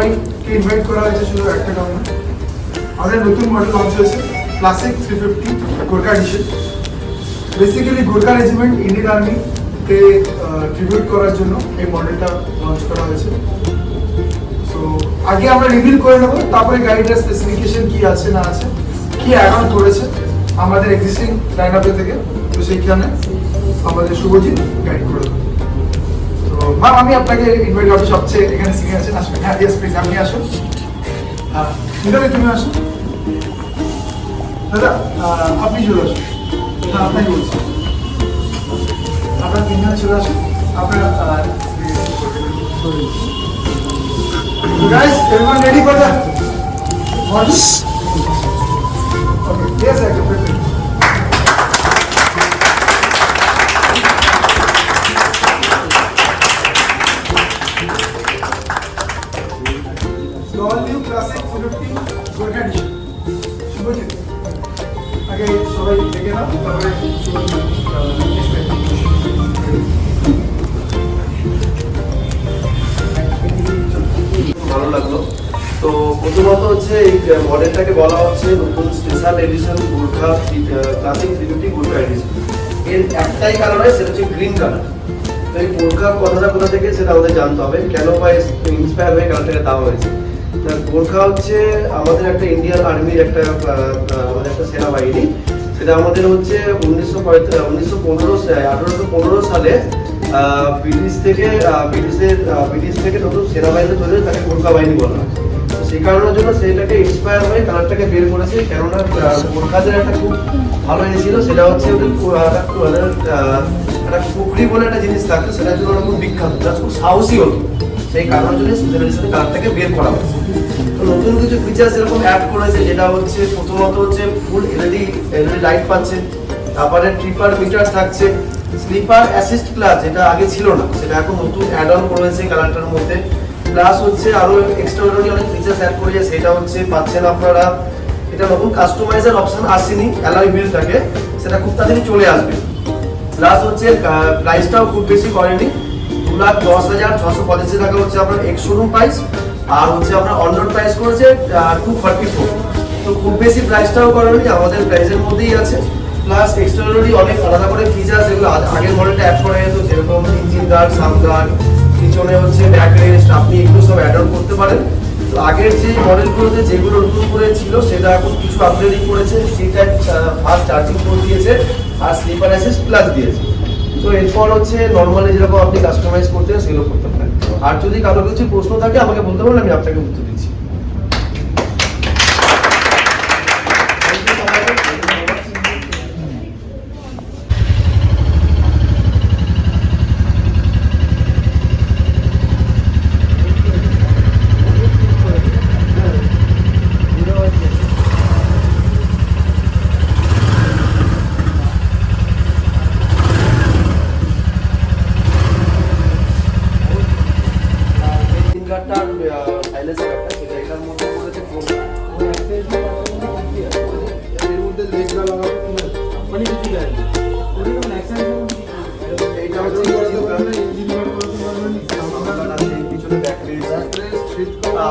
সবাইকে ইনভাইট করা হয়েছে শুধু একটা কারণে, আমাদের নতুন মডেল লঞ্চ হয়েছে classic 350 Gorkha edition. Basically Gorkha regiment Indian আর্মিকে ট্রিবিউট করার জন্য এই মডেলটা লঞ্চ করা হয়েছে। তো আগে আমরা রিভিল করে নেবো, তারপরে গাড়িটার স্পেসিফিকেশন কি আছে না আছে, কি অ্যাড অন করেছে আমাদের এক্সিস্টিং লাইন আপে থেকে, তো সেইখানে আমাদের শুভজিৎ গাইড করে দেবো। তো ম্যাম আমি আপনাকে ইনভাইট করবো, সবচেয়ে এখানে সিনিয়র আছেন, আসবেন। হ্যাঁ ইয়েস প্লিজ, আপনি আসুন। হ্যাঁ ইন্টারভিউ তুমি আসুন। দাদা আপনি চলে আসুন। হ্যাঁ আপনাই বলছি, আপনার তিনজনে চলে আসুন। আপনার guys, everyone ready for the model? Okay, yes, I can prepare. The all new classic 450 Gorkha edition. Shubhajit. আগে সবাই দেখে নাও, তারপরে ভালো লাগলো। তো প্রথমত হচ্ছে এই মডেলটাকে বলা হচ্ছে নতুন special edition Gorkha classic 350 Gorkha edition. এর একটাই কারণ হয়, সেটা হচ্ছে গ্রিন কালার। তো এই গোর্খার কথাটা কোথা থেকে সেটা আমাদের জানতে হবে, কেন বা ইন্সপায়ার হয়ে কালারটাকে দেওয়া হয়েছে। গোর্খা হচ্ছে আমাদের একটা ইন্ডিয়ান আর্মির একটা আমাদের একটা সেনাবাহিনী। সেটা আমাদের হচ্ছে 1815 সালে ব্রিটিশ থেকে নতুন সেনাবাহিনী তৈরি, তাকে গোর্খা বাহিনী বলা হয়। তো সেই কারণের জন্য সেটাকে ইন্সপায়ার হয়ে কালারটাকে বের করেছে। কেননা গোর্খাদের একটা খুব ভালো জিনিস ছিল, সেটা হচ্ছে ওদের একটা কুকরি বলে একটা জিনিস থাকতো, সেটার জন্য ওরা খুব বিখ্যাত, খুব সাহসী হতো। সেই কারণের জন্য কালারটাকে বের করা হয়েছে। তো নতুন কিছু ফিচার্স এরকম অ্যাড করেছে, যেটা হচ্ছে প্রথমত হচ্ছে ফুল এলইডি লাইট পাচ্ছে, তারপরে ট্রিপার মিটার থাকছে, স্লিপার অ্যাসিস্ট ক্লাস যেটা আগে ছিল না, সেটা এখন নতুন অ্যাড অন করেছে কালারটার মধ্যে। প্লাস হচ্ছে আরো এক্সট্রাঅর্ডিনারি অনেক ফিচার্স অ্যাড করেছে, সেটা হচ্ছে পাচ্ছেন আপনারা, এটা নতুন কাস্টমাইজার অপশন আসেনি অ্যালয় হুইলটাকে, সেটা খুব তাড়াতাড়ি চলে আসবে। প্লাস হচ্ছে প্রাইসটাও খুব বেশি করেনি, 2,10,685 টাকা হচ্ছে আপনার এক্স শোরুম প্রাইস, আর হচ্ছে আপনার অনরোড প্রাইস করেছে 244। তো খুব বেশি প্রাইসটাও করেনি, আমাদের প্রাইসের মধ্যেই আছে। প্লাস এক্সটারনালি অনেক আলাদা করে ফিচার্স এগুলো আগের মডেলটা অ্যাড করা যেত, যেরকম ইঞ্জিন গার্ড, সাম গার্ড, পিছনে হচ্ছে ব্যাক রেস্ট, আপনি এগুলো সব অ্যাড অন করতে পারেন। তো আগের যে মডেলগুলোতে যেগুলো নতুন করে ছিল, সেটা এখন কিছু আপগ্রেডিং করেছে, সেটা ফাস্ট চার্জিং পোর্ট দিয়েছে, আর স্লিপার অ্যাসিস্ট প্লাস দিয়েছে। তো এরপর হচ্ছে নর্মালি যেরকম আপনি কাস্টমাইজ করতে হয় সেগুলো করতে পারেন। আর যদি কারো কিছু প্রশ্ন থাকে আমাকে বলতে পারেন, আমি আপনাকে উত্তর দিচ্ছি।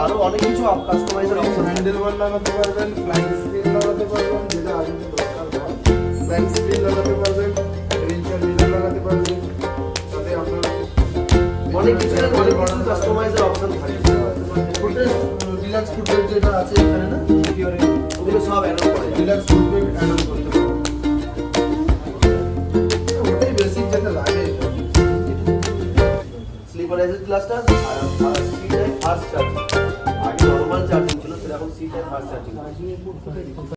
আরো অনেক কিছু কাস্টমাইজার অপশন, হ্যান্ডেল বার লাগাতে পারবেন, ফ্লাইং স্ক্রিন লাগাতে পারবেন, যেটা আর্মিতে দরকার হয়, ফ্লাইং স্ক্রিন লাগাতে পারবেন, রেঞ্জার মিরর লাগাতে পারবেন, তাতে আপনার অনেক কিছু কাস্টমাইজার অপশন থাকে। ফুটেজ রিল্যাক্স ফুটেজ যেটা আছে এখানে না, ওগুলো সব অ্যাড অন করে, রিল্যাক্স ফুটেজ অ্যাড অন করতে পারবেন। ওটাই বেসিক যেটা লাগে। স্লিপার অ্যাসিস্ট ক্লাসটা আর সি টাইপ ফাস্ট চার্জিং, আগে নরমাল চার্জিং ছিল, সেটা এখন সি টাইপ ফাস্ট চার্জিং।